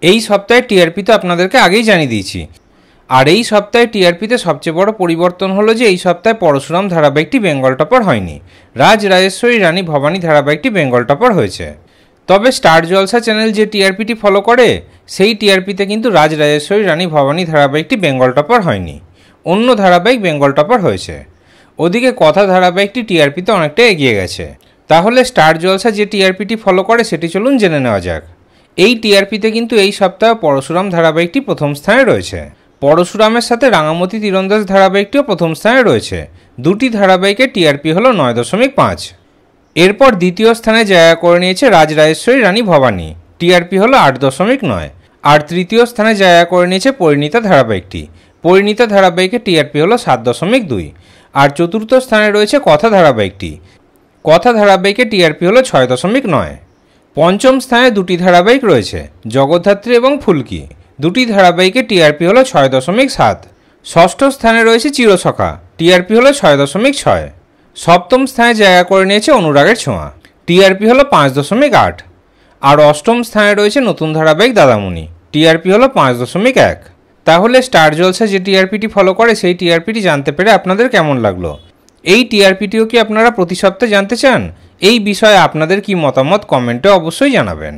এই সপ্তাহে টিআরপি তো আপনাদেরকে আগেই জানিয়ে দিয়েছি। আর এই সপ্তাহে টিআরপিতে সবচেয়ে বড় পরিবর্তন হলো যে এই সপ্তাহে পরশুরাম ধারাবাহিকটি বেঙ্গল টপার হয়নি, রাজ রাজেশ্বরী রানী ভবানী ধারাবাহিকটি বেঙ্গল টপার হয়েছে। তবে স্টার জলসা চ্যানেল যে টিআরপিটি ফলো করে সেই টিআরপিতে কিন্তু রাজ রাজেশ্বরী রানী ভবানী ধারাবাহিকটি বেঙ্গল টপার হয়নি, অন্য ধারাবাহিক বেঙ্গল টপার হয়েছে। ওদিকে কথা ধারাবাহিকটি টিআরপিতে অনেকটা এগিয়ে গেছে। তাহলে স্টার জলসা যে টিআরপিটি ফলো করে সেটি চলুন জেনে নেওয়া যাক। এই টিআরপিতে কিন্তু এই সপ্তাহে পরশুরাম ধারাবাহিকটি প্রথম স্থানে রয়েছে। পরশুরামের সাথে রাঙামতি তীরন্দাজ ধারাবাহিকটিও প্রথম স্থানে রয়েছে। দুটি ধারাবাহিকের টিআরপি হল 9.5। এরপর দ্বিতীয় স্থানে জায়গা করে নিয়েছে রাজ রাজেশ্বরী রানী ভবানী, টিআরপি হল 8.9। আর তৃতীয় স্থানে জায়গা করে নিয়েছে পরিণীতা ধারাবাহিকটি, পরিণীতা ধারাবাহিকের টিআরপি হল 7.2। আর চতুর্থ স্থানে রয়েছে কথা ধারাবাহিকটি, কথা ধারাবাহিকের টিআরপি হল 6.9। পঞ্চম স্থানে দুটি ধারাবাহিক রয়েছে, জগদ্ধাত্রী এবং ফুলকি, দুটি ধারাবাহিকের টিআরপি হল 6.7। ষষ্ঠ স্থানে রয়েছে চিরসখা, টিআরপি হল 6.6। সপ্তম স্থানে জায়গা করে নিয়েছে অনুরাগের ছোঁয়া, টিআরপি হল 5.8। আর অষ্টম স্থানে রয়েছে নতুন ধারাবাহিক দাদামণি, টিআরপি হল 5.1। তাহলে স্টার জলসা যে টিআরপিটি ফলো করে সেই টিআরপিটি জানতে পেরে আপনাদের কেমন লাগলো? এই টিআরপিটিও কি আপনারা প্রতি সপ্তাহে জানতে চান? এই বিষয়ে আপনাদের কি মতামত কমেন্টে অবশ্যই জানাবেন।